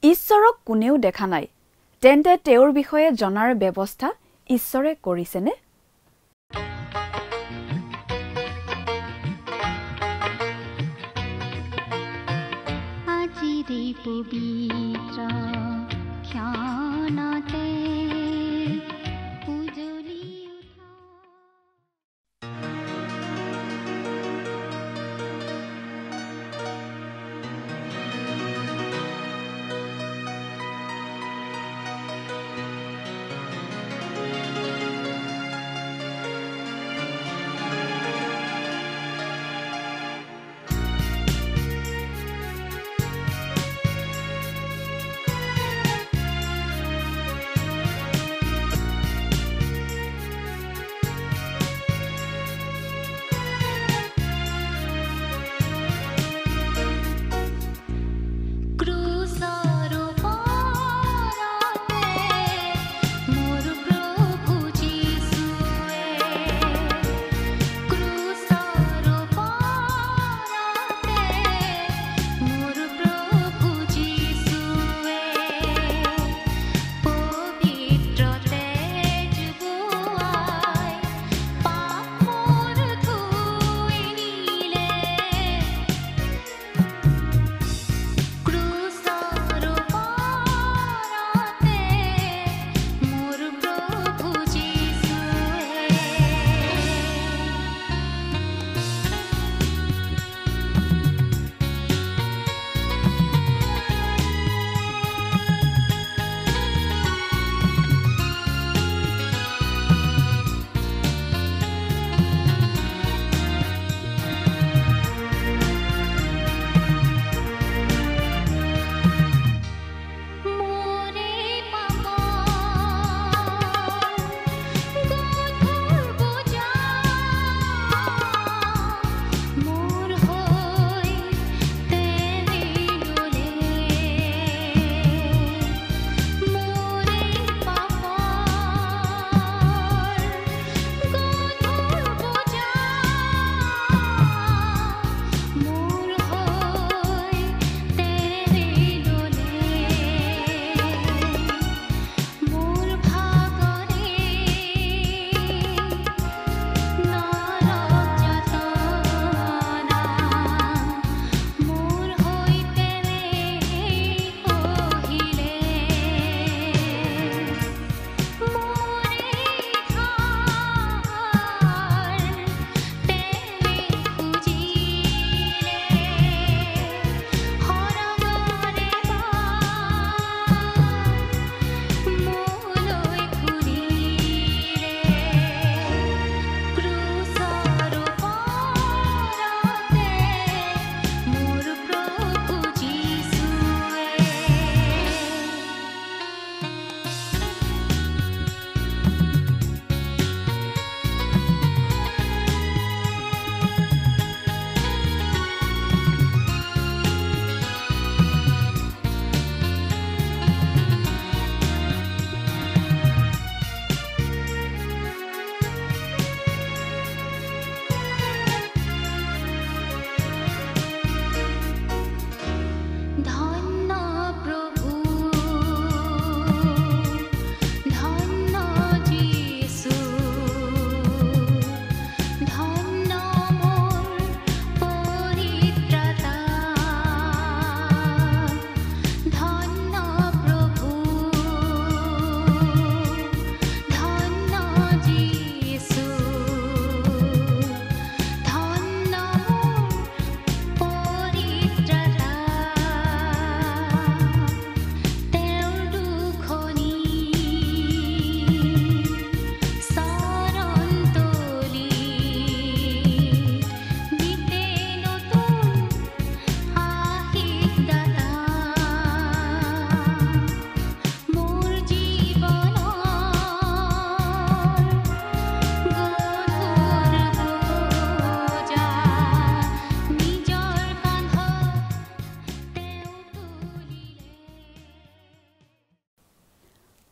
ঈশ্বৰক কোনেও দেখা নাই তেন্তে তেওঁৰ বিষয়ে জনাৰ ব্যৱস্থা ঈশ্বৰে কৰিছেনে আজিৰে পবিত্ৰ ক্ষণতে উজলি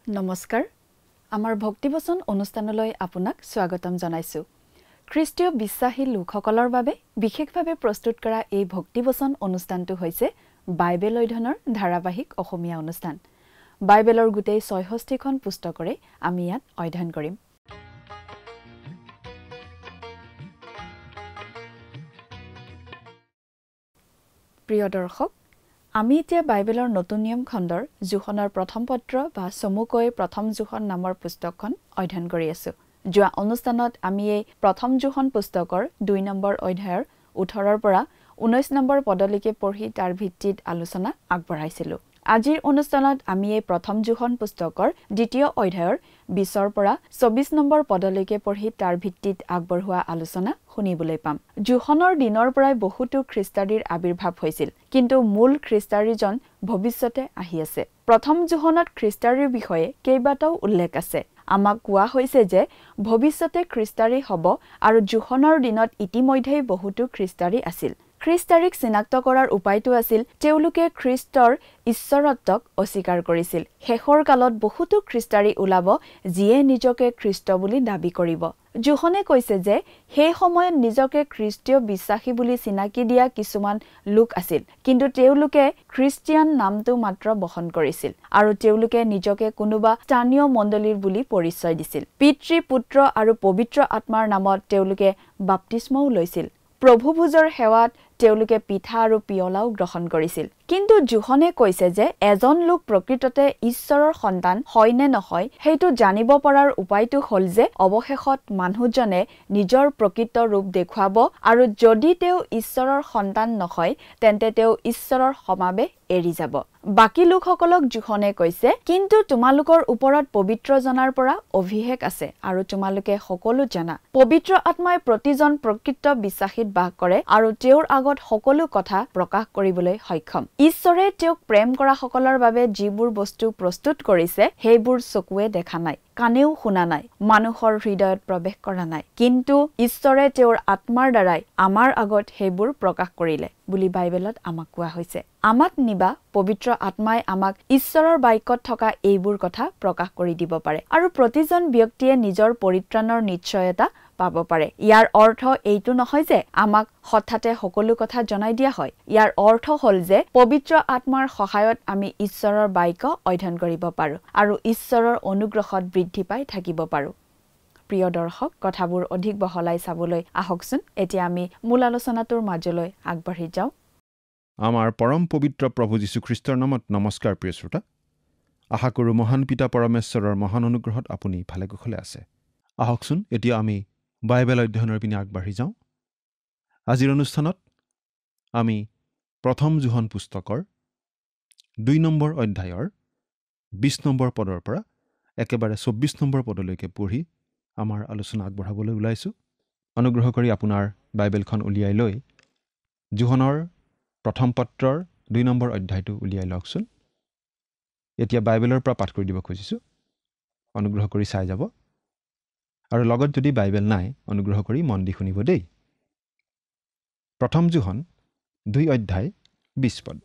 নমস্কাৰ আমাৰ ভক্তিবচন অনুষ্ঠানলৈ আপোনাক স্বাগতম জনাইছো খ্ৰীষ্টীয় বিশ্বাসী লোকসকলৰ বাবে বিশেষভাৱে প্ৰস্তুত কৰা এই ভক্তিবচন অনুষ্ঠানটো হৈছে বাইবেল অধ্যয়নৰ ধাৰাবাহিক অসমীয়া অনুষ্ঠান। বাইবেলৰ গোটেই ৬৬খন পুস্তকৰে আমি ইয়াত অধ্যয়ন কৰিম। প্ৰিয় দৰ্শক, আমি এতিয়া বাইবেলৰ নতুন নিয়ম খণ্ডৰ জোখনৰ প্ৰথম পত্ৰ বা চমুকৈ প্ৰথম জোখন নামৰ পুস্তকখন অধ্যয়ন কৰি আছো। যোৱা অনুষ্ঠানত আমি এই প্ৰথম জোখন পুস্তকৰ ২ নম্বৰ অধ্যায়ৰ ১৮ৰ পৰা ১৯ নম্বৰ পদলৈকে পঢ়ি তাৰ ভিত্তিত আলোচনা আগবঢ়াইছিলো। আজিৰ অনুষ্ঠানত আমি এই প্ৰথম জোখন পুস্তকৰ দ্বিতীয় অধ্যায়ৰ ২০ৰ পৰা ২৪ নম্বৰ পদলৈকে পঢ়ি তাৰ ভিত্তিত আগবঢ়োৱা আলোচনা শুনিবলৈ পাম। জোখনৰ দিনৰ পৰাই বহুতো খ্ৰীষ্টাৰীৰ আবিৰ্ভাৱ হৈছিল, কিন্তু মূল খ্ৰীষ্টাৰীজন ভৱিষ্যতে আহি আছে। প্ৰথম জোখনত খ্ৰীষ্টাৰীৰ বিষয়ে কেইবাটাও উল্লেখ আছে। আমাক কোৱা হৈছে যে ভৱিষ্যতে খ্ৰীষ্টাৰী হ'ব আৰু জোখনৰ দিনত ইতিমধ্যেই বহুতো খ্ৰীষ্টাৰী আছিল। খ্ৰীষ্টাৰীক চিনাক্ত কৰাৰ উপায়টো আছিল তেওঁলোকে খ্ৰীষ্টৰ ঈশ্বৰত্বক অস্বীকাৰ কৰিছিল। শেষৰ কালত বহুতো খ্ৰীষ্টাৰী ওলাব যিয়ে নিজকে খ্ৰীষ্ট বুলি দাবী কৰিব। জোখনে কৈছে যে সেই সময়ত নিজকে খ্ৰীষ্টীয় বিশ্বাসী বুলি চিনাকি দিয়া কিছুমান লোক আছিল, কিন্তু তেওঁলোকে খ্ৰীষ্টিয়ান নামটো মাত্ৰ বহন কৰিছিল আৰু তেওঁলোকে নিজকে কোনোবা স্থানীয় মণ্ডলীৰ বুলি পৰিচয় দিছিল। পিতৃ, পুত্ৰ আৰু পবিত্ৰ আত্মাৰ নামত তেওঁলোকে বাপ্তিস্মও লৈছিল। প্ৰভু ভোজৰ সেৱাত তেওঁলোকে পিঠা আৰু পিয়লাও গ্ৰহণ কৰিছিল। কিন্তু জোখনে কৈছে যে এজন লোক প্ৰকৃততে ঈশ্বৰৰ সন্তান হয় নে নহয় সেইটো জানিব পৰাৰ উপায়টো হ'ল যে অৱশেষত মানুহজনে নিজৰ প্ৰকৃত ৰূপ দেখুৱাব, আৰু যদি তেওঁ ঈশ্বৰৰ সন্তান নহয় তেন্তে তেওঁ ঈশ্বৰৰ সমাৱেশ এৰি যাব। বাকী লোকসকলক জোখনে কৈছে, কিন্তু তোমালোকৰ ওপৰত পবিত্ৰ জনাৰ পৰা অভিষেক আছে আৰু তোমালোকে সকলো জানা। পবিত্ৰ আত্মাই প্ৰতিজন প্ৰকৃত বিশ্বাসীত বাস কৰে আৰু তেওঁৰ আগত সকলো কথা প্ৰকাশ কৰিবলৈ সক্ষম। ঈশ্বৰে তেওঁক প্ৰেম কৰা সকলৰ বাবে যিবোৰ বস্তু প্ৰস্তুত কৰিছে সেইবোৰ চকুৱে দেখা নাই, কাণেও শুনা নাই, মানুহৰ হৃদয়ত প্ৰৱেশ কৰা নাই, কিন্তু ঈশ্বৰে তেওঁৰ আত্মাৰ দ্বাৰাই আমাৰ আগত সেইবোৰ প্ৰকাশ কৰিলে বুলি বাইবেলত আমাক কোৱা হৈছে। আমাক নিবা পবিত্ৰ আত্মাই আমাক ঈশ্বৰৰ বাক্যত থকা এইবোৰ কথা প্ৰকাশ কৰি দিব পাৰে আৰু প্ৰতিজন ব্যক্তিয়ে নিজৰ পৰিত্ৰাণৰ নিশ্চয়তা পাব পাৰে। ইয়াৰ অৰ্থ এইটো নহয় যে আমাক হঠাতে সকলো কথা জনাই দিয়া হয়। ইয়াৰ অৰ্থ হ'ল যে পবিত্ৰ আত্মাৰ সহায়ত আমি ঈশ্বৰৰ বাক্য অধ্যয়ন কৰিব পাৰো আৰু ঈশ্বৰৰ অনুগ্ৰহত বৃদ্ধি পাই থাকিব পাৰো। প্ৰিয় দৰ্শক, কথাবোৰ অধিক বহলাই চাবলৈ আহকচোন এতিয়া আমি মূল আলোচনাটোৰ মাজলৈ আগবাঢ়ি যাওঁ। আমাৰ পৰম পবিত্ৰ প্ৰভু যীশুখ্ৰীষ্টৰ নামত নমস্কাৰ। প্ৰিয় শ্ৰোতা, আশা কৰোঁ মহান পিতা পৰমেশ্বৰৰ মহান অনুগ্ৰহত আপুনি ভালে কুশলে আছে। আহকচোন এতিয়া আমি বাইবেল অধ্যয়নৰ পিনে আগবাঢ়ি যাওঁ। আজিৰ অনুষ্ঠানত আমি প্ৰথম জোখন পুস্তকৰ ২ নম্বৰ অধ্যায়ৰ ২০ নম্বৰ পদৰ পৰা একেবাৰে ২৪ নম্বৰ পদলৈকে পঢ়ি আমাৰ আলোচনা আগবঢ়াবলৈ ওলাইছোঁ। অনুগ্ৰহ কৰি আপোনাৰ বাইবেলখন উলিয়াই লৈ জোখনৰ প্ৰথম পত্ৰৰ ২ নম্বৰ অধ্যায়টো উলিয়াই লওকচোন। এতিয়া বাইবেলৰ পৰা পাঠ কৰি দিব খুজিছোঁ, অনুগ্ৰহ কৰি চাই যাব, আৰু লগত যদি বাইবেল নাই অনুগ্ৰহ কৰি মন দি শুনিব দেই। প্ৰথম জোখন ২ অধ্যায় ২০ পদ।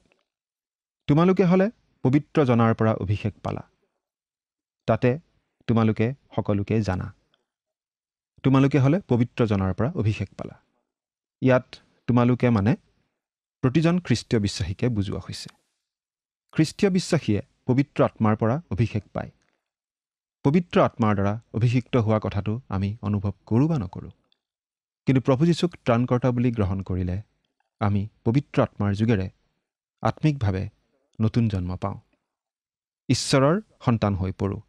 তোমালোকে হ'লে পবিত্ৰ জনাৰ পৰা অভিষেক পালা, তাতে তোমালোকে সকলোকে জানা। তোমালোকে হ'লে পবিত্ৰ জনাৰ পৰা অভিষেক পালা। ইয়াত তোমালোকে মানে প্ৰতিজন খ্ৰীষ্টীয় বিশ্বাসীকে বুজোৱা হৈছে। খ্ৰীষ্টীয় বিশ্বাসীয়ে পবিত্ৰ আত্মাৰ পৰা অভিষেক পায়। পবিত্ৰ আত্মাৰ দ্বাৰা অভিষিক্ত হোৱা কথাটো আমি অনুভৱ কৰোঁ বা নকৰোঁ, কিন্তু প্ৰভু যীশুক ত্ৰাণকৰ্তা বুলি গ্ৰহণ কৰিলে আমি পবিত্ৰ আত্মাৰ যোগেৰে আত্মিকভাৱে নতুন জন্ম পাওঁ, ঈশ্বৰৰ সন্তান হৈ পৰোঁ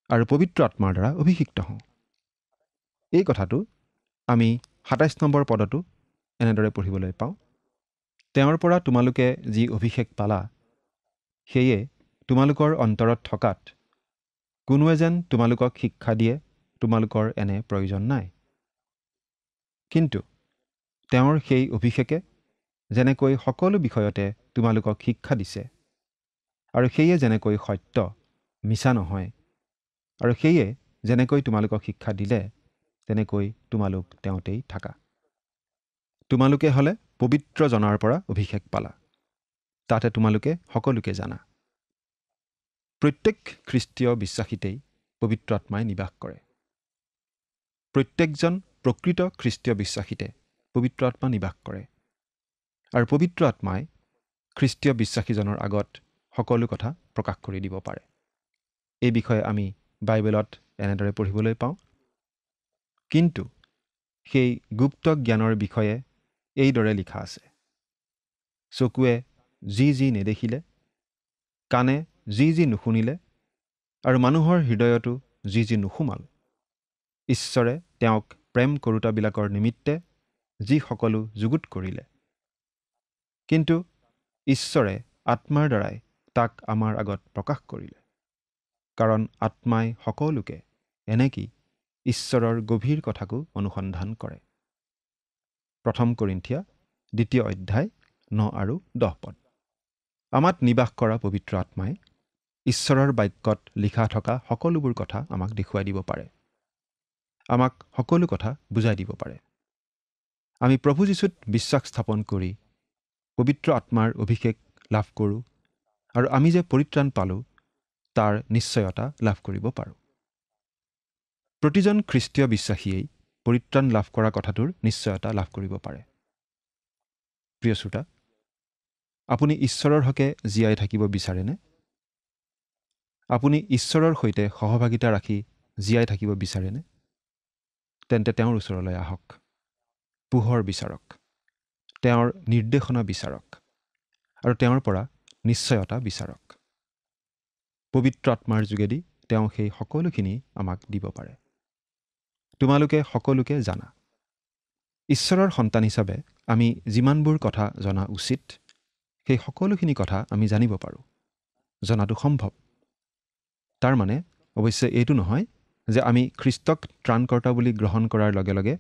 আৰু পবিত্ৰ আত্মাৰ দ্বাৰা অভিষিক্ত হওঁ। এই কথাটো আমি ২৭ নম্বৰ পদতো এনেদৰে পঢ়িবলৈ পাওঁ, তেওঁৰ পৰা তোমালোকে যি অভিষেক পালা সেয়ে তোমালোকৰ অন্তৰত থকাত কোনোৱে যেন তোমালোকক শিক্ষা দিয়ে তোমালোকৰ এনে প্ৰয়োজন নাই। কিন্তু তেওঁৰ সেই অভিষেকে যেনেকৈ সকলো বিষয়তে তোমালোকক শিক্ষা দিছে, আৰু সেয়ে যেনেকৈ সত্য মিছা নহয়, আৰু সেয়ে যেনেকৈ তোমালোকক শিক্ষা দিলে তেনেকৈ তোমালোক তেওঁতেই থাকা। তোমালোকে হ'লে পবিত্ৰ জনাৰ পৰা অভিষেক পালা, তাতে তোমালোকে সকলোকে জানা। প্ৰত্যেক খ্ৰীষ্টীয় বিশ্বাসীতেই পবিত্ৰ আত্মাই নিবাস কৰে। প্ৰত্যেকজন প্ৰকৃত খ্ৰীষ্টীয় বিশ্বাসীতে পবিত্ৰ আত্মা নিবাস কৰে, আৰু পবিত্ৰ আত্মাই খ্ৰীষ্টীয় বিশ্বাসীজনৰ আগত সকলো কথা প্ৰকাশ কৰি দিব পাৰে। এই বিষয়ে আমি বাইবেলত এনেদৰে পঢ়িবলৈ পাওঁ। কিন্তু সেই গুপ্ত জ্ঞানৰ বিষয়ে এইদৰে লিখা আছে, চকুৱে যি যি নেদেখিলে, কাণে যি যি নুশুনিলে আৰু মানুহৰ হৃদয়তো যি যি নুসুমাল, ঈশ্বৰে তেওঁক প্ৰেম কৰোঁতাবিলাকৰ নিমিত্তে যি সকলো যুগুত কৰিলে। কিন্তু ঈশ্বৰে আত্মাৰ দ্বাৰাই তাক আমাৰ আগত প্ৰকাশ কৰিলে, কাৰণ আত্মাই সকলোকে এনেকি ঈশ্বৰৰ গভীৰ কথাকো অনুসন্ধান কৰে। 1 কৰিন্থিয়া 2 অধ্যায় 9 আৰু 10 পদ। আমাত নিবাস কৰা পবিত্ৰ আত্মাই ঈশ্বৰৰ বাক্যত লিখা থকা সকলোবোৰ কথা আমাক দেখুৱাই দিব পাৰে, আমাক সকলো কথা বুজাই দিব পাৰে। আমি প্ৰভু যীশুত বিশ্বাস স্থাপন কৰি পবিত্ৰ আত্মাৰ অভিষেক লাভ কৰোঁ আৰু আমি যে পৰিত্ৰাণ পালোঁ তাৰ নিশ্চয়তা লাভ কৰিব পাৰোঁ। প্ৰতিজন খ্ৰীষ্টীয় বিশ্বাসীয়েই পৰিত্ৰাণ লাভ কৰা কথাটোৰ নিশ্চয়তা লাভ কৰিব পাৰে। প্ৰিয় শ্ৰোতা, আপুনি ঈশ্বৰৰ হকে জীয়াই থাকিব বিচাৰেনে? আপুনি ঈশ্বৰৰ সৈতে সহভাগিতা ৰাখি জীয়াই থাকিব বিচাৰেনে? তেন্তে তেওঁৰ ওচৰলৈ আহক, পোহৰ বিচাৰক, তেওঁৰ নিৰ্দেশনা বিচাৰক আৰু তেওঁৰ পৰা নিশ্চয়তা বিচাৰক। পবিত্ৰ আত্মাৰ যোগেদি তেওঁ সেই সকলোখিনি আমাক দিব পাৰে। তোমালোকে সকলোকে জানা। ঈশ্বৰৰ সন্তান হিচাপে আমি যিমানবোৰ কথা জনা উচিত, সেই সকলোখিনি কথা আমি জানিব পাৰোঁ, জনাটো সম্ভৱ। তাৰ মানে অৱশ্যে এইটো নহয় যে আমি খ্ৰীষ্টক ত্ৰাণকৰ্তা বুলি গ্ৰহণ কৰাৰ লগে লগে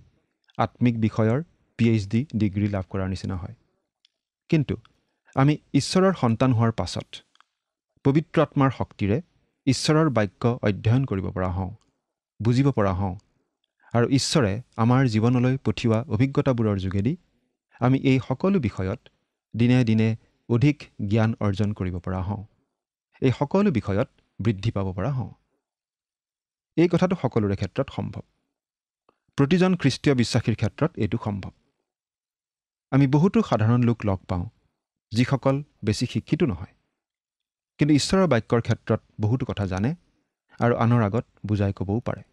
আত্মিক বিষয়ৰ PhD ডিগ্ৰী লাভ কৰাৰ নিচিনা হয়। কিন্তু আমি ঈশ্বৰৰ সন্তান হোৱাৰ পাছত পবিত্ৰ আত্মাৰ শক্তিৰে ঈশ্বৰৰ বাক্য অধ্যয়ন কৰিব পৰা হওঁ, বুজিব পৰা হওঁ আৰু ঈশ্বৰে আমাৰ জীৱনলৈ পঠিওৱা অভিজ্ঞতাবোৰৰ যোগেদি আমি এই সকলো বিষয়ত দিনে দিনে অধিক জ্ঞান অৰ্জন কৰিব পৰা হওঁ, এই সকলো বিষয়ত বৃদ্ধি পাব পৰা হওঁ। এই কথাটো সকলোৰে ক্ষেত্ৰত সম্ভৱ। প্ৰতিজন খ্ৰীষ্টীয় বিশ্বাসীৰ ক্ষেত্ৰত এইটো সম্ভৱ। আমি বহুতো সাধাৰণ লোক লগ পাওঁ যিসকল বেছি শিক্ষিত নহয়, কিন্তু ঈশ্বৰৰ বাক্যৰ ক্ষেত্ৰত বহুতো কথা জানে আৰু আনৰ আগত বুজাই ক'বও পাৰে।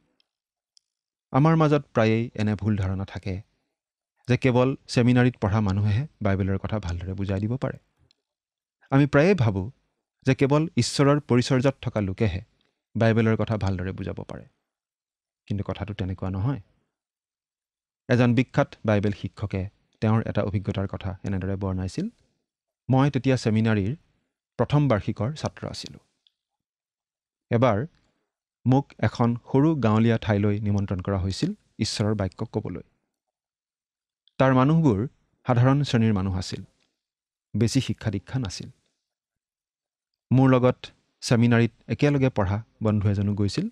আমাৰ মাজত প্ৰায়েই এনে ভুল ধাৰণা থাকে যে কেৱল ছেমিনাৰীত পঢ়া মানুহেহে বাইবেলৰ কথা ভালদৰে বুজাই দিব পাৰে। আমি প্ৰায়েই ভাবোঁ যে কেৱল ঈশ্বৰৰ পৰিচৰ্যাত থকা লোকেহে বাইবেলৰ কথা ভালদৰে বুজাব পাৰে, কিন্তু কথাটো তেনেকুৱা নহয়। এজন বিখ্যাত বাইবেল শিক্ষকে তেওঁৰ এটা অভিজ্ঞতাৰ কথা এনেদৰে বৰ্ণাইছিল। মই তেতিয়া ছেমিনাৰীৰ প্ৰথম বাৰ্ষিকৰ ছাত্ৰ আছিলোঁ। এবাৰ মোক এখন সৰু গাঁৱলীয়া ঠাইলৈ নিমন্ত্ৰণ কৰা হৈছিল ঈশ্বৰৰ বাক্য ক'বলৈ। তাৰ মানুহবোৰ সাধাৰণ শ্ৰেণীৰ মানুহ আছিল, বেছি শিক্ষা দীক্ষা নাছিল। মোৰ লগত ছেমিনাৰীত একেলগে পঢ়া বন্ধু এজনো গৈছিল।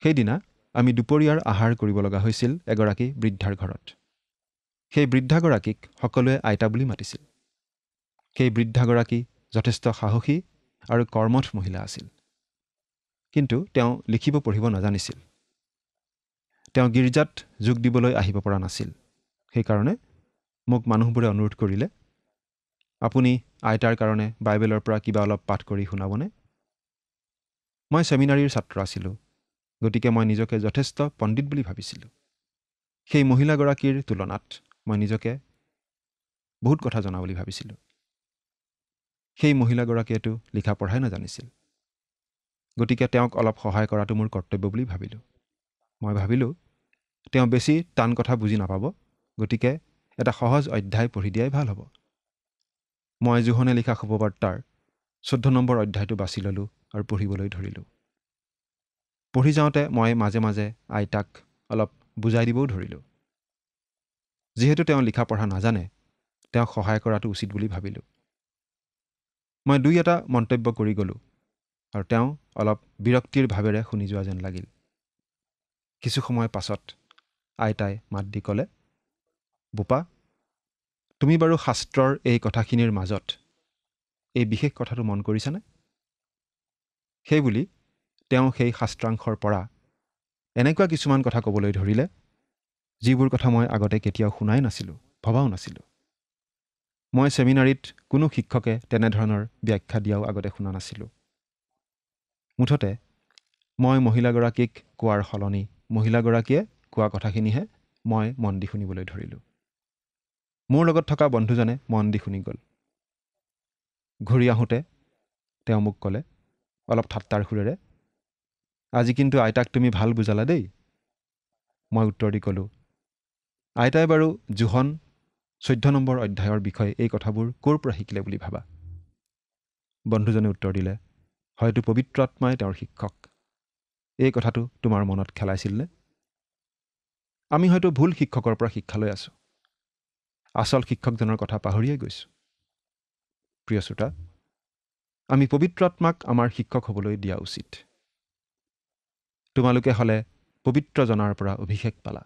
সেইদিনা আমি দুপৰীয়াৰ আহাৰ কৰিব লগা হৈছিল এগৰাকী বৃদ্ধাৰ ঘৰত। সেই বৃদ্ধাগৰাকীক সকলোৱে আইতা বুলি মাতিছিল। সেই বৃদ্ধাগৰাকী যথেষ্ট সাহসী আৰু কৰ্মঠ মহিলা আছিল, কিন্তু তেওঁ লিখিব পঢ়িব নাজানিছিল। তেওঁ গীৰ্জাত যোগ দিবলৈ আহিব পৰা নাছিল। সেইকাৰণে মোক মানুহবোৰে অনুৰোধ কৰিলে, আপুনি আইতাৰ কাৰণে বাইবেলৰ পৰা কিবা অলপ পাঠ কৰি শুনাবনে? মই ছেমিনাৰীৰ ছাত্ৰ আছিলোঁ, গতিকে মই নিজকে যথেষ্ট পণ্ডিত বুলি ভাবিছিলোঁ। সেই মহিলাগৰাকীৰ তুলনাত মই নিজকে বহুত কথা জনা বুলি ভাবিছিলোঁ। সেই মহিলাগৰাকীয়েতো লিখা পঢ়াই নাজানিছিল, গতিকে তেওঁক অলপ সহায় কৰাটো মোৰ কৰ্তব্য বুলি ভাবিলোঁ। মই ভাবিলোঁ তেওঁ বেছি টান কথা বুজি নাপাব, গতিকে এটা সহজ অধ্যায় পঢ়ি দিয়াই ভাল হ'ব। মই জোহনে লিখা শুভবাৰ্তাৰ 14 নম্বৰ অধ্যায়টো বাছি ল'লোঁ আৰু পঢ়িবলৈ ধৰিলোঁ। পঢ়ি যাওঁতে মই মাজে মাজে আইতাক অলপ বুজাই দিবও ধৰিলোঁ। যিহেতু তেওঁ লিখা পঢ়া নাজানে, তেওঁক সহায় কৰাটো উচিত বুলি ভাবিলোঁ। মই দুই এটা মন্তব্য কৰি গ'লোঁ আৰু তেওঁ অলপ বিৰক্তিৰ ভাৱেৰে শুনি যোৱা যেন লাগিল। কিছু সময় পাছত আইতাই মাত দি ক'লে, বোপা, তুমি বাৰু শাস্ত্ৰৰ এই কথাখিনিৰ মাজত এই বিশেষ কথাটো মন কৰিছানে? সেইবুলি তেওঁ সেই শাস্ত্ৰাংশৰ পৰা এনেকুৱা কিছুমান কথা ক'বলৈ ধৰিলে, যিবোৰ কথা মই আগতে কেতিয়াও শুনাই নাছিলোঁ, ভবাও নাছিলোঁ। মই ছেমিনাৰীত কোনো শিক্ষকে তেনেধৰণৰ ব্যাখ্যা দিয়াও আগতে শুনা নাছিলোঁ। মুঠতে মই মহিলাগৰাকীক কোৱাৰ সলনি মহিলাগৰাকীয়ে কোৱা কথাখিনিহে মই মন দি শুনিবলৈ ধৰিলোঁ। মোৰ লগত থকা বন্ধুজনে মন দি শুনি গ'ল। ঘূৰি আহোঁতে তেওঁ মোক ক'লে অলপ ঠাট্টাৰ সুৰেৰে, আজি কিন্তু আইতাক তুমি ভাল বুজালা দেই। মই উত্তৰ দি ক'লোঁ, আইতাই বাৰু জোহন 14 নম্বৰ অধ্যায়ৰ বিষয়ে এই কথাবোৰ ক'ৰ পৰা শিকিলে বুলি ভাবা? বন্ধুজনে উত্তৰ দিলে, হয়তো পবিত্ৰ আত্মাই তেওঁৰ শিক্ষক। এই কথাটো তোমাৰ মনত খেলাইছিলনে? আমি হয়তো ভুল শিক্ষকৰ পৰা শিক্ষা লৈ আছোঁ। আচল শিক্ষকজনৰ কথা পাহৰিয়ে গৈছোঁ। প্ৰিয় শ্ৰোতা, আমি পবিত্ৰ আত্মাক আমাৰ শিক্ষক হ'বলৈ দিয়া উচিত। তোমালোকে হ'লে পবিত্ৰ জনাৰ পৰা অভিষেক পালা।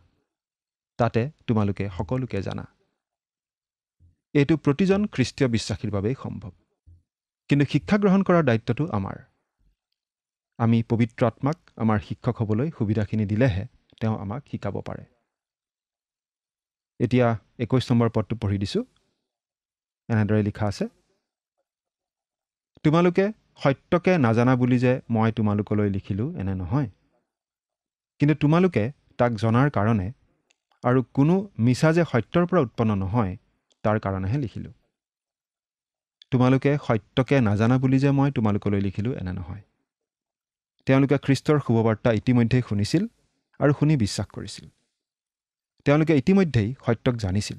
তাতে তোমালোকে সকলোকে জানা। এইটো প্ৰতিজন খ্ৰীষ্টীয় বিশ্বাসীৰ বাবেই সম্ভৱ। কিন্তু শিক্ষা গ্ৰহণ কৰাৰ দায়িত্বটো আমাৰ। আমি পবিত্ৰ আত্মাক আমাৰ শিক্ষক হ'বলৈ সুবিধাখিনি দিলেহে তেওঁ আমাক শিকাব পাৰে। এতিয়া 21 নম্বৰ পদটো পঢ়ি দিছোঁ। এনেদৰে লিখা আছে, তোমালোকে সত্যকে নাজানা বুলি যে মই তোমালোকলৈ লিখিলোঁ এনে নহয়, কিন্তু তোমালোকে তাক জনাৰ কাৰণে আৰু কোনো মিছা যে সত্যৰ পৰা উৎপন্ন নহয় তাৰ কাৰণেহে লিখিলোঁ। তোমালোকে সত্যকে নাজানা বুলি যে মই তোমালোকলৈ লিখিলোঁ এনে নহয়। তেওঁলোকে খ্ৰীষ্টৰ শুভবাৰ্তা ইতিমধ্যেই শুনিছিল আৰু শুনি বিশ্বাস কৰিছিল। তেওঁলোকে ইতিমধ্যেই সত্যক জানিছিল।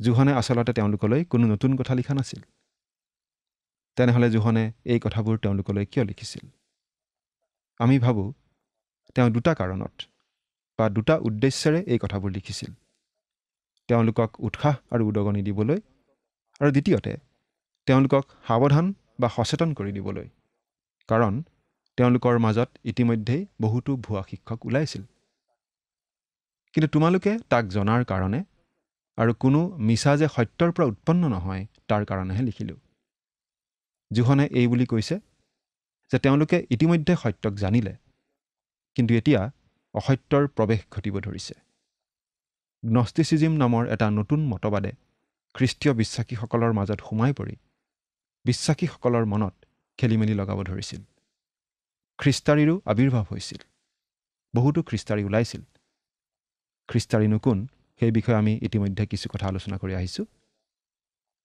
জোহনে আচলতে তেওঁলোকলৈ কোনো নতুন কথা লিখা নাছিল। তেনেহ'লে জোহনে এই কথাবোৰ তেওঁলোকলৈ কিয় লিখিছিল? আমি ভাবোঁ তেওঁ দুটা কাৰণত বা দুটা উদ্দেশ্যেৰে এই কথাবোৰ লিখিছিল। তেওঁলোকক উৎসাহ আৰু উদগনি দিবলৈ, আৰু দ্বিতীয়তে তেওঁলোকক সাৱধান বা সচেতন কৰি দিবলৈ। কাৰণ তেওঁলোকৰ মাজত ইতিমধ্যেই বহুতো ভুৱা শিক্ষক ওলাইছিল। কিন্তু তোমালোকে তাক জনাৰ কাৰণে আৰু কোনো মিছা যে সত্যৰ পৰা উৎপন্ন নহয় তাৰ কাৰণেহে লিখিলোঁ। জোহনে এই বুলি কৈছে যে তেওঁলোকে ইতিমধ্যে সত্যক জানিলে, কিন্তু এতিয়া অসত্যৰ প্ৰৱেশ ঘটিব ধৰিছে। গ্নষ্টিচিজিম নামৰ এটা নতুন মতবাদে খ্ৰীষ্টীয় বিশ্বাসীসকলৰ মাজত সোমাই পৰি বিশ্বাসীসকলৰ মনত খেলিমেলি লগাব ধৰিছিল। খ্ৰীষ্টাৰীৰো আৱিৰ্ভাৱ হৈছিল। বহুতো খ্ৰীষ্টাৰী ওলাইছিল। খ্ৰীষ্টাৰীনো কোন সেই বিষয়ে আমি ইতিমধ্যে কিছু কথা আলোচনা কৰি আহিছোঁ।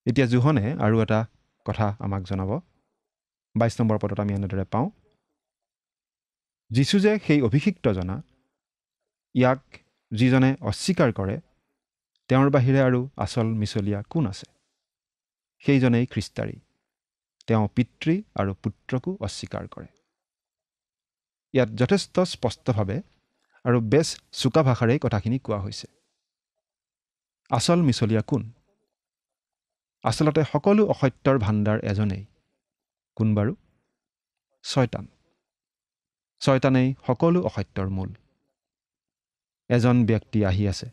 এতিয়া জোহনে আৰু এটা কথা আমাক জনাব। 22 নম্বৰ পদত আমি এনেদৰে পাওঁ, যীশু যে সেই অভিষিক্ত জনা, ইয়াক যিজনে অস্বীকাৰ কৰে, তেওঁৰ বাহিৰে আৰু আচল মিছলীয়া কোন আছে? সেইজনেই খ্ৰীষ্টাৰী। তেওঁ পিতৃ আৰু পুত্ৰকো অস্বীকাৰ কৰে। ইয়াত যথেষ্ট স্পষ্টভাৱে আৰু বেছ চোকা ভাষাৰেই কথাখিনি কোৱা হৈছে। আচল মিছলীয়া কোন? আচলতে সকলো অসত্যৰ ভাণ্ডাৰ এজনেই। কোন বাৰু? শয়তান। শয়তানেই সকলো অসত্যৰ মূল। এজন ব্যক্তি আহি আছে।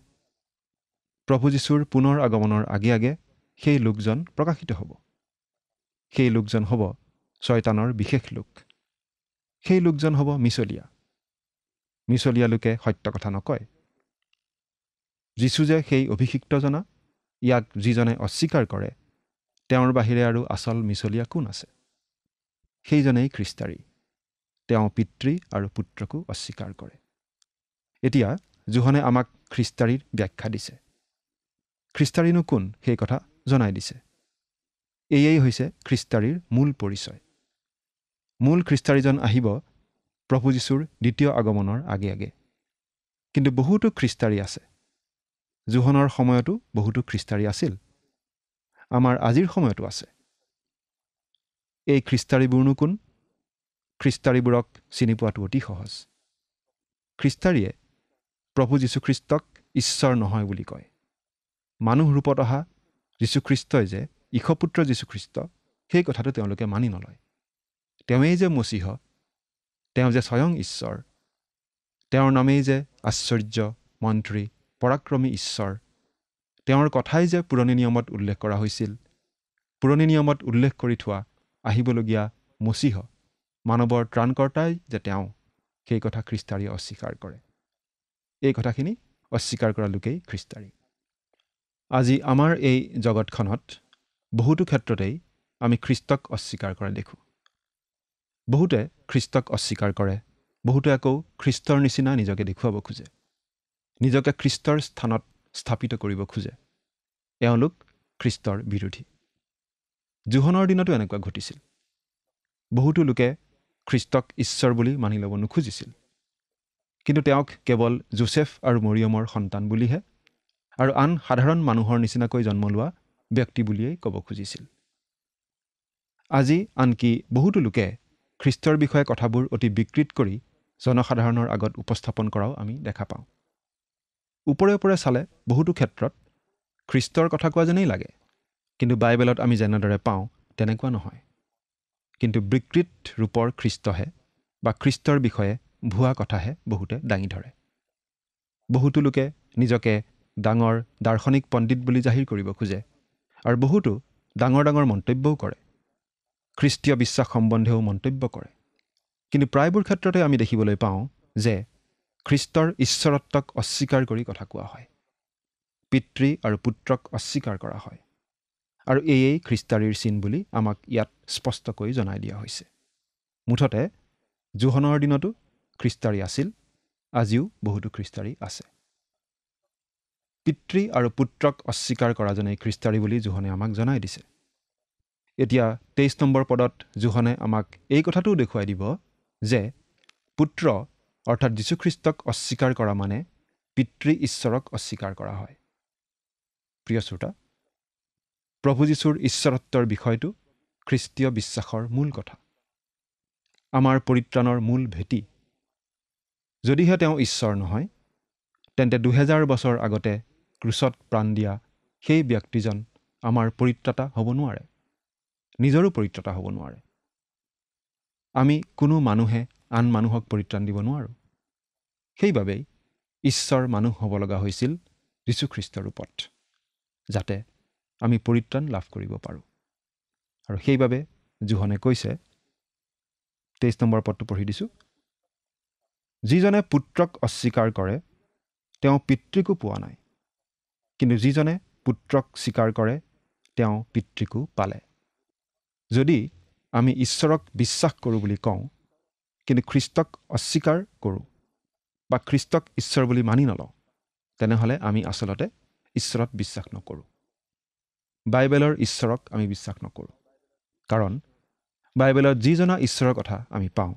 প্ৰভু যীশুৰ পুনৰ আগমনৰ আগে আগে সেই লোকজন প্ৰকাশিত হ'ব। সেই লোকজন হ'ব শয়তানৰ বিশেষ লোক। সেই লোকজন হ'ব মিছলীয়া। মিছলীয়া লোকে সত্য কথা নকয়। যীশু যে সেই অভিষিক্ত জনা, ইয়াক যিজনে অস্বীকাৰ কৰে, তেওঁৰ বাহিৰে আৰু আচল মিছলীয়া কোন আছে? সেইজনেই খ্ৰীষ্টাৰী। তেওঁ পিতৃ আৰু পুত্ৰকো অস্বীকাৰ কৰে। এতিয়া জোহনে আমাক খ্ৰীষ্টাৰীৰ ব্যাখ্যা দিছে। খ্ৰীষ্টাৰীনো কোন সেই কথা জনাই দিছে। এয়েই হৈছে খ্ৰীষ্টাৰীৰ মূল পৰিচয়। মূল খ্ৰীষ্টাৰীজন আহিব প্ৰভু যীশুৰ দ্বিতীয় আগমনৰ আগে আগে। কিন্তু বহুতো খ্ৰীষ্টাৰী আছে। জোহনৰ সময়তো বহুতো খ্ৰীষ্টাৰী আছিল। আমাৰ আজিৰ সময়তো আছে। এই খ্ৰীষ্টাৰীবোৰনো কোন? খ্ৰীষ্টাৰীবোৰক চিনি পোৱাটো অতি সহজ। খ্ৰীষ্টাৰীয়ে প্ৰভু যীশুখ্ৰীষ্টক ঈশ্বৰ নহয় বুলি কয়। মানুহ ৰূপত অহা যীশুখ্ৰীষ্টই যে ঈশপুত্ৰ যীশুখ্ৰীষ্ট, সেই কথাটো তেওঁলোকে মানি নলয়। তেওঁৱেই যে মচীহ, তেওঁ যে স্বয়ং ঈশ্বৰ, তেওঁৰ নামেই যে আশ্চৰ্য, মন্ত্ৰী, পৰাক্ৰমী ঈশ্বৰ, তেওঁৰ কথাই যে পুৰণি নিয়মত উল্লেখ কৰা হৈছিল, পুৰণি নিয়মত উল্লেখ কৰি থোৱা আহিবলগীয়া মচীহ, মানৱৰ ত্ৰাণকৰ্তাই যে তেওঁ, সেই কথা খ্ৰীষ্টাৰীয়ে অস্বীকাৰ কৰে। এই কথাখিনি অস্বীকাৰ কৰা লোকেই খ্ৰীষ্টাৰী। আজি আমাৰ এই জগতখনত বহুতো ক্ষেত্ৰতেই আমি খ্ৰীষ্টক অস্বীকাৰ কৰা দেখোঁ। বহুতে খ্ৰীষ্টক অস্বীকাৰ কৰে, বহুতে আকৌ খ্ৰীষ্টৰ নিচিনা নিজকে দেখুৱাব খোজে, নিজকে খ্ৰীষ্টৰ স্থানত স্থাপিত কৰিব খোজে। এওঁলোক খ্ৰীষ্টৰ বিৰোধী। জোহনৰ দিনতো এনেকুৱা ঘটিছিল। বহুতো লোকে খ্ৰীষ্টক ঈশ্বৰ বুলি মানি ল'ব নোখোজিছিল, কিন্তু তেওঁক কেৱল যোচেফ আৰু মৰিয়মৰ সন্তান বুলিহে আৰু আন সাধাৰণ মানুহৰ নিচিনাকৈ জন্ম লোৱা ব্যক্তি বুলিয়েই ক'ব খুজিছিল। আজি আনকি বহুতো লোকে খ্ৰীষ্টৰ বিষয়ে কথাবোৰ অতি বিকৃত কৰি জনসাধাৰণৰ আগত উপস্থাপন কৰাও আমি দেখা পাওঁ। ওপৰে ওপৰে চালে বহুতো ক্ষেত্ৰত খ্ৰীষ্টৰ কথা কোৱা যেনেই লাগে, কিন্তু বাইবেলত আমি যেনেদৰে পাওঁ তেনেকুৱা নহয়। কিন্তু বিকৃত ৰূপৰ খ্ৰীষ্টহে বা খ্ৰীষ্টৰ বিষয়ে ভুৱা কথাহে বহুতে দাঙি ধৰে। বহুতো লোকে নিজকে ডাঙৰ দাৰ্শনিক পণ্ডিত বুলি জাহিৰ কৰিব খোজে আৰু বহুতো ডাঙৰ ডাঙৰ মন্তব্যও কৰে, খ্ৰীষ্টীয় বিশ্বাস সম্বন্ধেও মন্তব্য কৰে। কিন্তু প্ৰায়বোৰ ক্ষেত্ৰতে আমি দেখিবলৈ পাওঁ যে খ্ৰীষ্টৰ ঈশ্বৰত্বক অস্বীকাৰ কৰি কথা কোৱা হয়, পিতৃ আৰু পুত্ৰক অস্বীকাৰ কৰা হয়, আৰু এয়েই খ্ৰীষ্টাৰীৰ চিন বুলি আমাক ইয়াত স্পষ্টকৈ জনাই দিয়া হৈছে। মুঠতে জোহনৰ দিনতো খ্ৰীষ্টাৰী আছিল, আজিও বহুতো খ্ৰীষ্টাৰী আছে। পিতৃ আৰু পুত্ৰক অস্বীকাৰ কৰাজনেই খ্ৰীষ্টাৰী বুলি জোহনে আমাক জনাই দিছে। এতিয়া 23 নম্বৰ পদত জোহনে আমাক এই কথাটোও দেখুৱাই দিব যে পুত্ৰ অৰ্থাৎ যীশুখ্ৰীষ্টক অস্বীকাৰ কৰা মানে পিতৃ ঈশ্বৰক অস্বীকাৰ কৰা হয়। প্ৰিয় শ্ৰোতা, প্ৰভু যীশুৰ ঈশ্বৰত্বৰ বিষয়টো খ্ৰীষ্টীয় বিশ্বাসৰ মূল কথা, আমাৰ পৰিত্ৰাণৰ মূল ভেটি। যদিহে তেওঁ ঈশ্বৰ নহয়, তেন্তে 2000 বছৰ আগতে ক্ৰুচত প্ৰাণ দিয়া সেই ব্যক্তিজন আমাৰ পৰিত্ৰাতা হ'ব নোৱাৰে, নিজৰো পৰিত্ৰাতা হ'ব নোৱাৰে। আমি কোনো মানুহে আন মানুহক পৰিত্ৰাণ দিব নোৱাৰোঁ। সেইবাবেই ঈশ্বৰ মানুহ হ'ব লগা হৈছিল যীশুখ্ৰীষ্টৰ ৰূপত, যাতে আমি পৰিত্ৰাণ লাভ কৰিব পাৰোঁ। আৰু সেইবাবে জোহনে কৈছে, 23 নম্বৰ পদটো পঢ়ি দিছোঁ, যিজনে পুত্ৰক অস্বীকাৰ কৰে তেওঁ পিতৃকো পোৱা নাই, কিন্তু যিজনে পুত্ৰক স্বীকাৰ কৰে তেওঁ পিতৃকো পালে। যদি আমি ঈশ্বৰক বিশ্বাস কৰোঁ বুলি কওঁ, কিন্তু খ্ৰীষ্টক অস্বীকাৰ কৰোঁ বা খ্ৰীষ্টক ঈশ্বৰ বুলি মানি নলওঁ, তেনেহ'লে আমি আচলতে ঈশ্বৰত বিশ্বাস নকৰোঁ, বাইবেলৰ ঈশ্বৰক আমি বিশ্বাস নকৰোঁ। কাৰণ বাইবেলত যি জনা ঈশ্বৰৰ কথা আমি পাওঁ,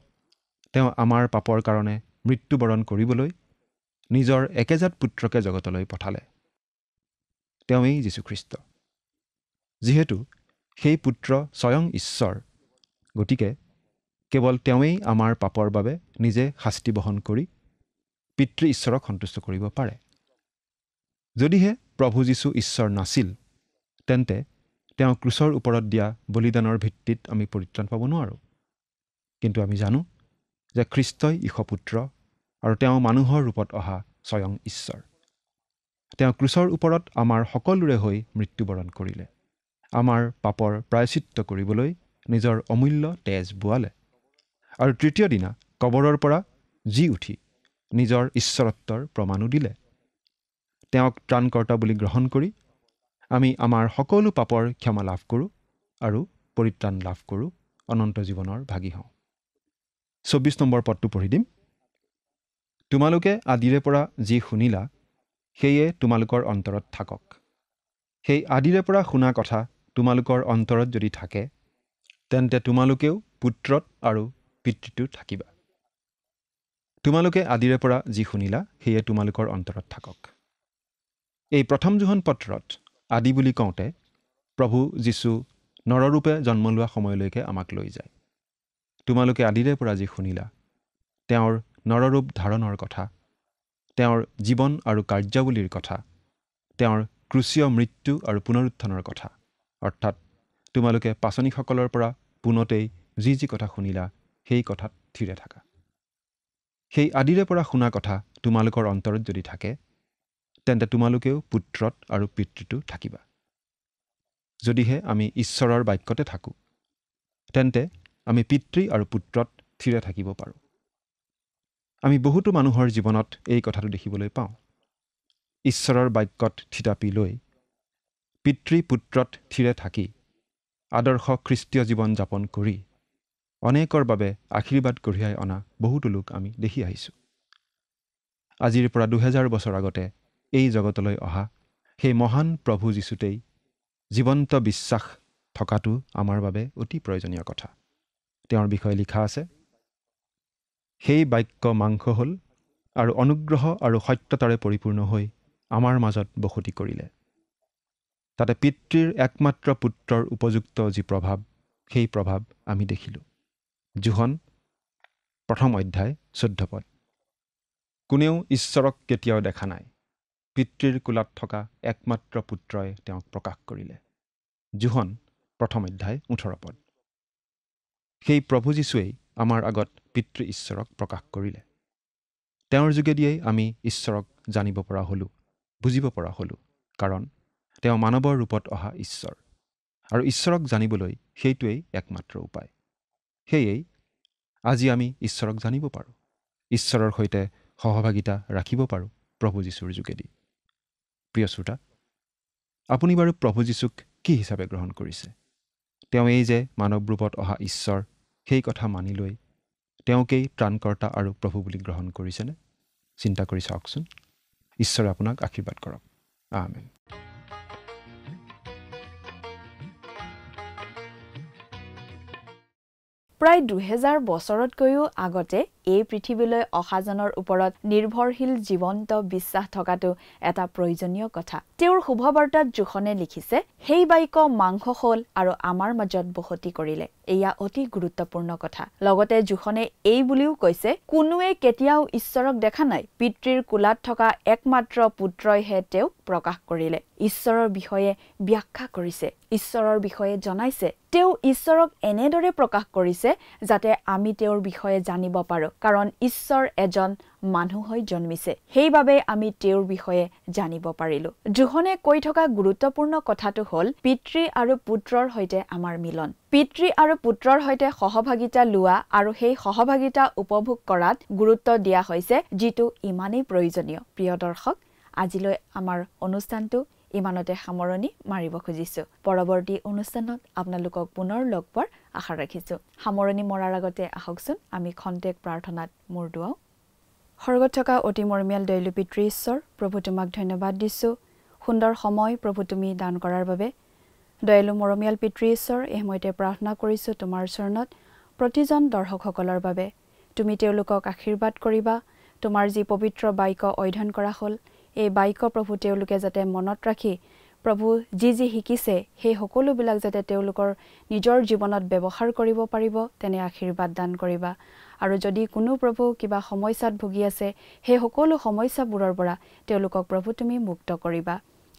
তেওঁ আমাৰ পাপৰ কাৰণে মৃত্যুবৰণ কৰিবলৈ নিজৰ একেজাত পুত্ৰকে জগতলৈ পঠালে। তেওঁৱেই যীশুখ্ৰীষ্ট। যিহেতু সেই পুত্ৰ স্বয়ং ঈশ্বৰ, গতিকে কেৱল তেওঁৱেই আমাৰ পাপৰ বাবে নিজে শাস্তি বহন কৰি পিতৃ ঈশ্বৰক সন্তুষ্ট কৰিব পাৰে। যদিহে প্ৰভু যীশু ঈশ্বৰ নাছিল, তেন্তে তেওঁ ক্ৰুচৰ ওপৰত দিয়া বলিদানৰ ভিত্তিত আমি পৰিত্ৰাণ পাব নোৱাৰোঁ। কিন্তু আমি জানো যে খ্ৰীষ্টই ঈশপুত্ৰ আৰু তেওঁ মানুহৰ ৰূপত অহা স্বয়ং ঈশ্বৰ। তেওঁ ক্ৰুচৰ ওপৰত আমাৰ সকলোৰে হৈ মৃত্যুবৰণ কৰিলে, আমাৰ পাপৰ প্ৰায়শ্চিত্ত কৰিবলৈ নিজৰ অমূল্য তেজ বোৱালে, আৰু তৃতীয় দিনা কবৰৰ পৰা জি উঠি নিজৰ ঈশ্বৰত্বৰ প্ৰমাণো দিলে। তেওঁক ত্ৰাণকৰ্তা বুলি গ্ৰহণ কৰি আমি আমাৰ সকলো পাপৰ ক্ষমা লাভ কৰোঁ আৰু পৰিত্ৰাণ লাভ কৰোঁ, অনন্ত জীৱনৰ ভাগী হওঁ। 24 নম্বৰ পদটো পঢ়ি দিম। তোমালোকে আদিৰে পৰা যি শুনিলা, সেয়ে তোমালোকৰ অন্তৰত থাকক। সেই আদিৰে পৰা শুনা কথা তোমালোকৰ অন্তৰত যদি থাকে, তেন্তে তোমালোকেও পুত্ৰত আৰু পিতৃত্বত থাকিবা। তোমালোকে আদিৰে পৰা যি শুনিলা, সেয়ে তোমালোকৰ অন্তৰত থাকক। এই প্ৰথম জোহন পত্ৰত আদি বুলি কওঁতে প্ৰভু যীশু নৰৰূপে জন্ম লোৱা সময়লৈকে আমাক লৈ যায়। তোমালোকে আদিৰে পৰা যি শুনিলা, তেওঁৰ নৰৰূপ ধাৰণৰ কথা, তেওঁৰ জীৱন আৰু কাৰ্যাৱলীৰ কথা, তেওঁৰ ক্ৰুচীয় মৃত্যু আৰু পুনৰুত্থানৰ কথা, অৰ্থাৎ তোমালোকে পাচনিসকলৰ পৰা পোনতেই যি যি কথা শুনিলা, সেই কথাত থিৰে থাকা। সেই আদিৰে পৰা শুনা কথা তোমালোকৰ অন্তৰত যদি থাকে, তেন্তে তোমালোকেও পুত্ৰত আৰু পিতৃত্বত থাকিবা। যদিহে আমি ঈশ্বৰৰ বাক্যতে থাকোঁ, তেন্তে আমি পিতৃ আৰু পুত্ৰত থিৰে থাকিব পাৰোঁ। আমি বহুতো মানুহৰ জীৱনত এই কথাটো দেখিবলৈ পাওঁ। ঈশ্বৰৰ বাক্যত থিতাপি লৈ পিতৃ পুত্ৰত থিৰে থাকি আদৰ্শ খ্ৰীষ্টীয় জীৱন যাপন কৰি অনেকৰ বাবে আশীৰ্বাদ কঢ়িয়াই অনা বহুতো লোক আমি দেখি আহিছোঁ। আজিৰ পৰা 2000 বছৰ আগতে এই জগতলৈ অহা সেই মহান প্ৰভু যীশুতেই জীৱন্ত বিশ্বাস থকাটো আমাৰ বাবে অতি প্ৰয়োজনীয় কথা। তেওঁৰ বিষয়ে লিখা আছে, সেই বাক্য মাংস হ'ল আৰু অনুগ্ৰহ আৰু সত্যতাৰে পৰিপূৰ্ণ হৈ আমাৰ মাজত বসতি কৰিলে। তাতে পিতৃৰ একমাত্ৰ পুত্ৰৰ উপযুক্ত যি প্ৰভাৱ, সেই প্ৰভাৱ আমি দেখিলোঁ। যোহন 1 অধ্যায় 14 পদ। কোনেও ঈশ্বৰক কেতিয়াও দেখা নাই, পিতৃৰ কোলাত থকা একমাত্ৰ পুত্ৰই তেওঁক প্ৰকাশ কৰিলে। যোহন 1 অধ্যায় 18 পদ। সেই প্ৰভু যীশুৱেই আমাৰ আগত পিতৃ ঈশ্বৰক প্ৰকাশ কৰিলে। তেওঁৰ যোগেদিয়েই আমি ঈশ্বৰক জানিব পৰা হ'লোঁ, বুজিব পৰা হ'লোঁ, কাৰণ তেওঁ মানৱৰ ৰূপত অহা ঈশ্বৰ, আৰু ঈশ্বৰক জানিবলৈ সেইটোৱেই একমাত্ৰ উপায়। সেয়েই আজি আমি ঈশ্বৰক জানিব পাৰোঁ, ঈশ্বৰৰ সৈতে সহভাগিতা ৰাখিব পাৰোঁ প্ৰভু যীশুৰ যোগেদি। প্ৰিয় শ্ৰোতা, আপুনি বাৰু প্ৰভু যীশুক কি হিচাপে গ্ৰহণ কৰিছে? তেওঁ এই যে মানৱ ৰূপত অহা ঈশ্বৰ, সেই কথা মানি লৈ তেওঁকেই ত্ৰাণকৰ্তা আৰু প্ৰভু বুলি গ্ৰহণ কৰিছেনে? চিন্তা কৰি চাওকচোন। ঈশ্বৰে আপোনাক আশীৰ্বাদ কৰক। আমেন। প্ৰায় 2000 বছৰতকৈও আগতে এই পৃথিৱীলৈ অহাজনৰ ওপৰত নিৰ্ভৰশীল জীৱন্ত বিশ্বাস থকাটো এটা প্ৰয়োজনীয় কথা। তেওঁৰ শুভবাৰ্তাত যোহনে লিখিছে, সেই বাক্য মাংস হ'ল আৰু আমাৰ মাজত বসতি কৰিলে। এয়া অতি গুৰুত্বপূৰ্ণ কথা। লগতে যোহনে এই বুলিও কৈছে, কোনোৱে কেতিয়াও ঈশ্বৰক দেখা নাই, পিতৃৰ কোলাত থকা একমাত্ৰ পুত্ৰইহে তেওঁক প্ৰকাশ কৰিলে। ঈশ্বৰৰ বিষয়ে ব্যাখ্যা কৰিছে, ঈশ্বৰৰ বিষয়ে জনাইছে। তেওঁ ঈশ্বৰক এনেদৰে প্ৰকাশ কৰিছে যাতে আমি তেওঁৰ বিষয়ে জানিব পাৰোঁ, কাৰণ ঈশ্বৰ এজন মানুহ হৈ জন্মিছে। সেইবাবে আমি তেওঁৰ বিষয়ে জানিব পাৰিলোঁ। যোহনে কৈ থকা গুৰুত্বপূৰ্ণ কথাটো হ'ল পিতৃ আৰু পুত্ৰৰ সৈতে আমাৰ মিলন। পিতৃ আৰু পুত্ৰৰ সৈতে সহভাগিতা লোৱা আৰু সেই সহভাগিতা উপভোগ কৰাত গুৰুত্ব দিয়া হৈছে, যিটো ইমানেই প্ৰয়োজনীয়। প্ৰিয় দৰ্শক, আজিলৈ আমাৰ অনুষ্ঠানটো ইমানতে সামৰণি মাৰিব খুজিছোঁ। পৰৱৰ্তী অনুষ্ঠানত আপোনালোকক পুনৰ লগ পোৱাৰ আশা ৰাখিছোঁ। সামৰণি মৰাৰ আগতে আহকচোন আমি খন্তেক প্ৰাৰ্থনাত মূৰ দুৱাওঁ। স্বৰ্গত থকা অতি মৰমীয়াল দয়ালু পিতৃ ঈশ্বৰ, প্ৰভু তোমাক ধন্যবাদ দিছোঁ সুন্দৰ সময় প্ৰভু তুমি দান কৰাৰ বাবে। দয়ালু মৰমীয়াল পিতৃ ঈশ্বৰ, এই সময়তে প্ৰাৰ্থনা কৰিছোঁ তোমাৰ চৰণত প্ৰতিজন দৰ্শকসকলৰ বাবে। তুমি তেওঁলোকক আশীৰ্বাদ কৰিবা। তোমাৰ যি পবিত্ৰ বাক্য অধ্যয়ন কৰা হ'ল, এই বাক্য প্ৰভু তেওঁলোকে যাতে মনত ৰাখি প্ৰভু যি শিকিছে সেই সকলোবিলাক যাতে তেওঁলোকৰ নিজৰ জীৱনত ব্যৱহাৰ কৰিব পাৰিব, তেনে আশীৰ্বাদ দান কৰিবা। আৰু যদি কোনো প্ৰভু কিবা সমস্যাত ভুগি আছে, সেই সকলো সমস্যাবোৰৰ পৰা তেওঁলোকক প্ৰভু তুমি মুক্ত কৰিবা।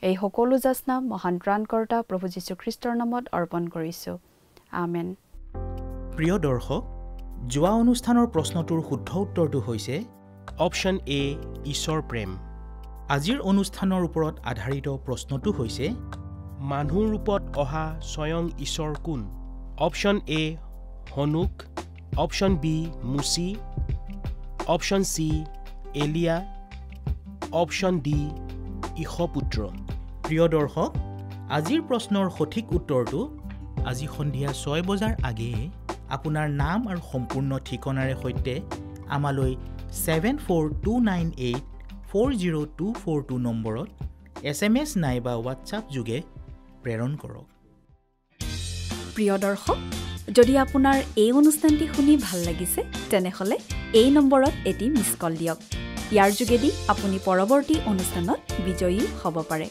এই সকলো যাচনা মহান ত্ৰাণকৰ্তা প্ৰভু যীশুখ্ৰীষ্টৰ নামত অৰ্পণ কৰিছোঁ। আমেন। প্ৰিয় দৰ্শক, যোৱা অনুষ্ঠানৰ প্ৰশ্নটোৰ শুদ্ধ উত্তৰটো হৈছে অপশ্যন এ, ঈশ্বৰ প্ৰেম। আজিৰ অনুষ্ঠানৰ ওপৰত আধাৰিত প্ৰশ্নটো হৈছে মানুহৰ ৰূপত অহা স্বয়ং ঈশ্বৰ কোন? অপশ্যন এ হনুক, অপশ্যন বি মুচি, অপশ্যন চি এলিয়া, অপশ্যন ডি ঈশপুত্ৰ। প্ৰিয় দৰ্শক, আজিৰ প্ৰশ্নৰ সঠিক উত্তৰটো আজি সন্ধিয়া 6 বজাৰ আগেয়ে আপোনাৰ নাম আৰু সম্পূৰ্ণ ঠিকনাৰে সৈতে আমালৈ 7429840242 নম্বৰত SMS নাইবা হোৱাটছআপ যোগে প্ৰেৰণ কৰক। প্ৰিয় দৰ্শক, যদি আপোনাৰ এই অনুষ্ঠানটি শুনি ভাল লাগিছে, তেনেহ'লে এই নম্বৰত এটি মিছ কল দিয়ক। ইয়াৰ যোগেদি আপুনি পৰৱৰ্তী অনুষ্ঠানত বিজয়ী হ'ব পাৰে।